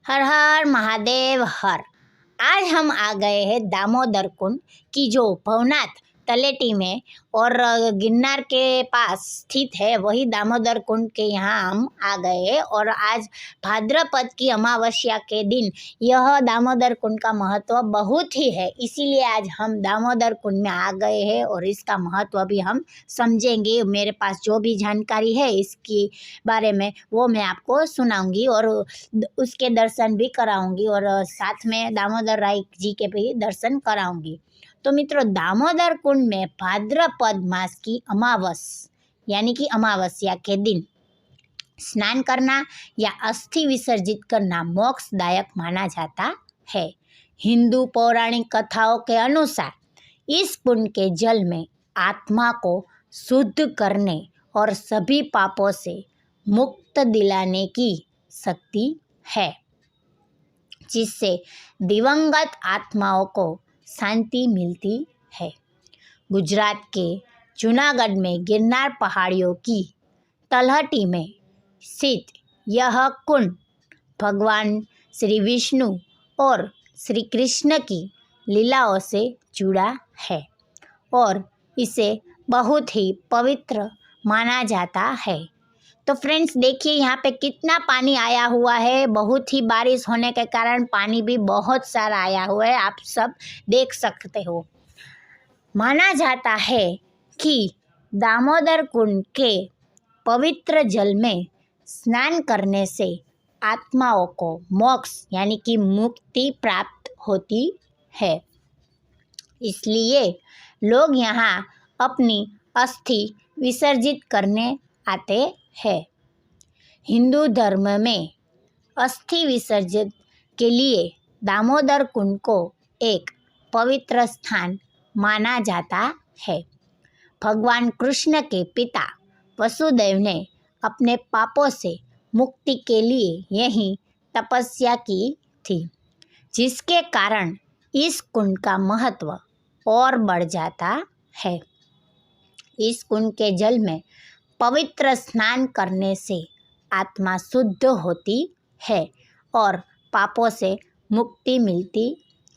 हर हर महादेव हर। आज हम आ गए हैं दामोदर कुंड की जो भवनाथ तलेटी में और गिरनार के पास स्थित है, वही दामोदर कुंड के यहाँ हम आ गए हैं। और आज भाद्रपद की अमावस्या के दिन यह दामोदर कुंड का महत्व बहुत ही है, इसीलिए आज हम दामोदर कुंड में आ गए हैं और इसका महत्व भी हम समझेंगे। मेरे पास जो भी जानकारी है इसके बारे में वो मैं आपको सुनाऊंगी और उसके दर्शन भी कराऊंगी और साथ में दामोदर राय जी के भी दर्शन कराऊंगी। तो मित्रों, दामोदर कुंड में भाद्रपद मास की अमावस यानी कि अमावस्या के दिन स्नान करना या अस्थि विसर्जित करना मोक्षदायक माना जाता है। हिंदू पौराणिक कथाओं के अनुसार इस कुंड के जल में आत्मा को शुद्ध करने और सभी पापों से मुक्त दिलाने की शक्ति है, जिससे दिवंगत आत्माओं को शांति मिलती है। गुजरात के जूनागढ़ में गिरनार पहाड़ियों की तलहटी में स्थित यह कुंड भगवान श्री विष्णु और श्री कृष्ण की लीलाओं से जुड़ा है और इसे बहुत ही पवित्र माना जाता है। तो फ्रेंड्स देखिए, यहाँ पे कितना पानी आया हुआ है। बहुत ही बारिश होने के कारण पानी भी बहुत सारा आया हुआ है, आप सब देख सकते हो। माना जाता है कि दामोदर कुंड के पवित्र जल में स्नान करने से आत्माओं को मोक्ष यानी कि मुक्ति प्राप्त होती है, इसलिए लोग यहाँ अपनी अस्थि विसर्जित करने आते हैं। हिंदू धर्म में अस्थि विसर्जन के लिए दामोदर कुंड को एक पवित्र स्थान माना जाता है। भगवान कृष्ण के पिता वसुदेव ने अपने पापों से मुक्ति के लिए यही तपस्या की थी, जिसके कारण इस कुंड का महत्व और बढ़ जाता है। इस कुंड के जल में पवित्र स्नान करने से आत्मा शुद्ध होती है और पापों से मुक्ति मिलती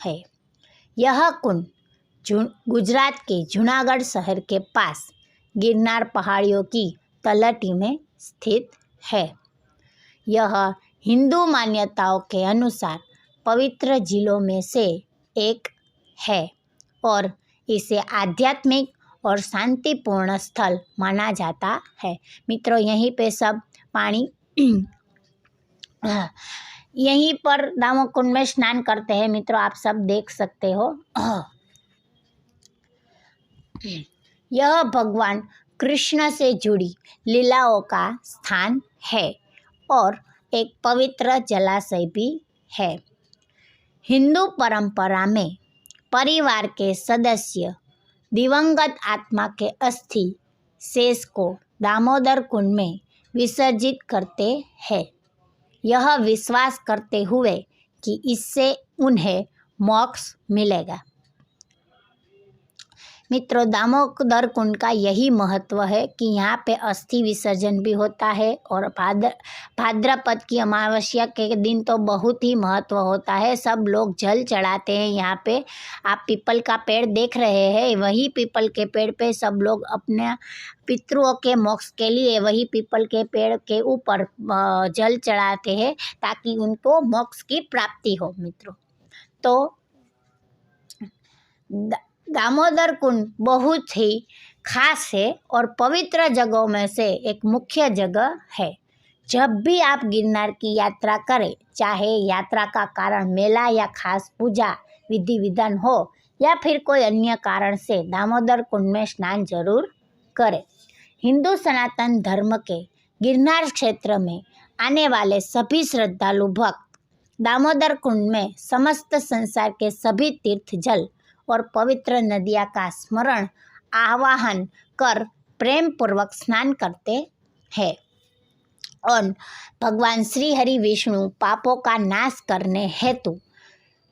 है। यह कुंड गुजरात के जूनागढ़ शहर के पास गिरनार पहाड़ियों की तलहटी में स्थित है। यह हिंदू मान्यताओं के अनुसार पवित्र झीलों में से एक है और इसे आध्यात्मिक और शांतिपूर्ण स्थल माना जाता है। मित्रों, यहीं पे सब पानी यहीं पर दामोदर कुंड में स्नान करते हैं। मित्रों, आप सब देख सकते हो। यह भगवान कृष्ण से जुड़ी लीलाओं का स्थान है और एक पवित्र जलाशय भी है। हिंदू परंपरा में परिवार के सदस्य दिवंगत आत्मा के अस्थि शेष को दामोदर कुंड में विसर्जित करते हैं, यह विश्वास करते हुए कि इससे उन्हें मोक्ष मिलेगा। मित्रों, दामोदर कुंड का यही महत्व है कि यहाँ पे अस्थि विसर्जन भी होता है और भाद्रपद की अमावस्या के दिन तो बहुत ही महत्व होता है। सब लोग जल चढ़ाते हैं। यहाँ पे आप पीपल का पेड़ देख रहे हैं, वही पीपल के पेड़ पे सब लोग अपने पितरों के मोक्ष के लिए वही पीपल के पेड़ के ऊपर जल चढ़ाते हैं ताकि उनको मोक्ष की प्राप्ति हो। मित्रों, तो दामोदर कुंड बहुत ही खास है और पवित्र जगहों में से एक मुख्य जगह है। जब भी आप गिरनार की यात्रा करें, चाहे यात्रा का कारण मेला या खास पूजा विधि विधान हो या फिर कोई अन्य कारण से, दामोदर कुंड में स्नान जरूर करें। हिंदू सनातन धर्म के गिरनार क्षेत्र में आने वाले सभी श्रद्धालु भक्त दामोदर कुंड में समस्त संसार के सभी तीर्थ जल और पवित्र नदियाँ का स्मरण आवाहन कर प्रेम पूर्वक स्नान करते हैं और भगवान श्री हरि विष्णु पापों का नाश करने हेतु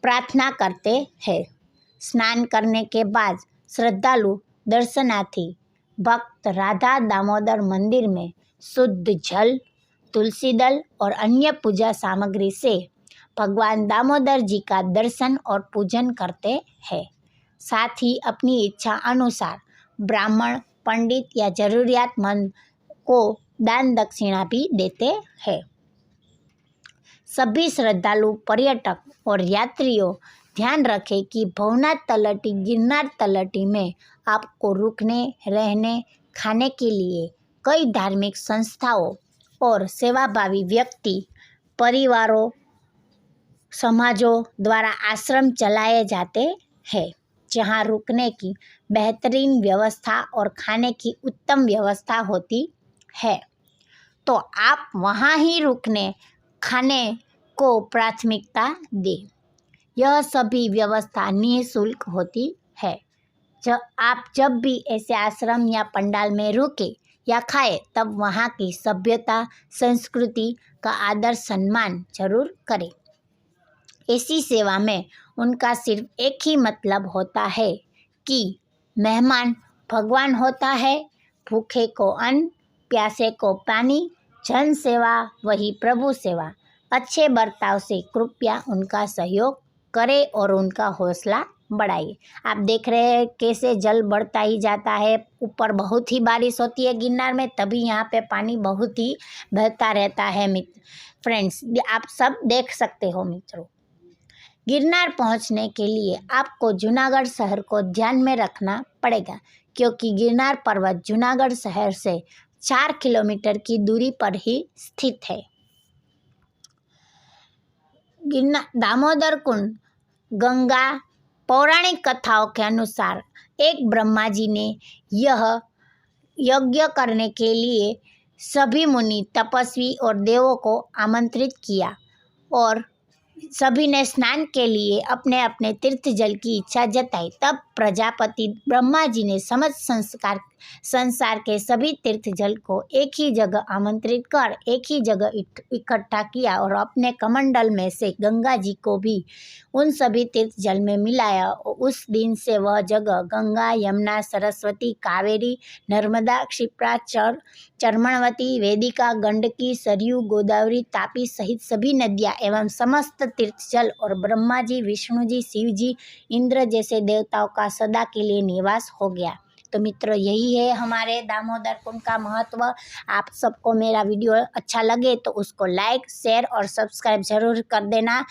प्रार्थना करते हैं। स्नान करने के बाद श्रद्धालु दर्शनार्थी भक्त राधा दामोदर मंदिर में शुद्ध जल, तुलसी दल और अन्य पूजा सामग्री से भगवान दामोदर जी का दर्शन और पूजन करते हैं। साथ ही अपनी इच्छा अनुसार ब्राह्मण, पंडित या जरूरियातमंद को दान दक्षिणा भी देते हैं। सभी श्रद्धालु, पर्यटक और यात्रियों ध्यान रखें कि भवनाथ तलहटी गिरनार तलहटी में आपको रुकने, रहने, खाने के लिए कई धार्मिक संस्थाओं और सेवाभावी व्यक्ति, परिवारों, समाजों द्वारा आश्रम चलाए जाते हैं, जहां रुकने की बेहतरीन व्यवस्था और खाने की उत्तम व्यवस्था होती है। तो आप वहाँ ही रुकने, खाने को प्राथमिकता दें। यह सभी व्यवस्था निःशुल्क होती है। आप जब भी ऐसे आश्रम या पंडाल में रुके या खाए तब वहाँ की सभ्यता, संस्कृति का आदर सम्मान जरूर करें। ऐसी सेवा में उनका सिर्फ एक ही मतलब होता है कि मेहमान भगवान होता है, भूखे को अन्न, प्यासे को पानी, जन सेवा वही प्रभु सेवा। अच्छे बर्ताव से कृपया उनका सहयोग करें और उनका हौसला बढ़ाइए। आप देख रहे हैं कैसे जल बढ़ता ही जाता है। ऊपर बहुत ही बारिश होती है गिरनार में, तभी यहाँ पे पानी बहुत ही बहता रहता है। फ्रेंड्स, आप सब देख सकते हो मित्रों। गिरनार पहुँचने के लिए आपको जूनागढ़ शहर को ध्यान में रखना पड़ेगा, क्योंकि गिरनार पर्वत जूनागढ़ शहर से 4 किलोमीटर की दूरी पर ही स्थित है। दामोदर कुंड गंगा पौराणिक कथाओं के अनुसार एक ब्रह्मा जी ने यह यज्ञ करने के लिए सभी मुनि, तपस्वी और देवों को आमंत्रित किया और सभी ने स्नान के लिए अपने अपने तीर्थ जल की इच्छा जताई। तब प्रजापति ब्रह्मा जी ने समस्त संसार के सभी तीर्थ जल को एक ही जगह आमंत्रित कर एक ही जगह इकट्ठा किया और अपने कमंडल में से गंगा जी को भी उन सभी तीर्थ जल में मिलाया। उस दिन से वह जगह गंगा, यमुना, सरस्वती, कावेरी, नर्मदा, क्षिप्रा, चर्मणवती, वेदिका, गंडकी, सरयू, गोदावरी, तापी सहित सभी नदियाँ एवं समस्त तीर्थ जल और ब्रह्मा जी, विष्णु जी, शिव जी, इंद्र जैसे देवताओं का सदा के लिए निवास हो गया। तो मित्रों, यही है हमारे दामोदर कुंड का महत्व। आप सबको मेरा वीडियो अच्छा लगे तो उसको लाइक, शेयर और सब्सक्राइब जरूर कर देना।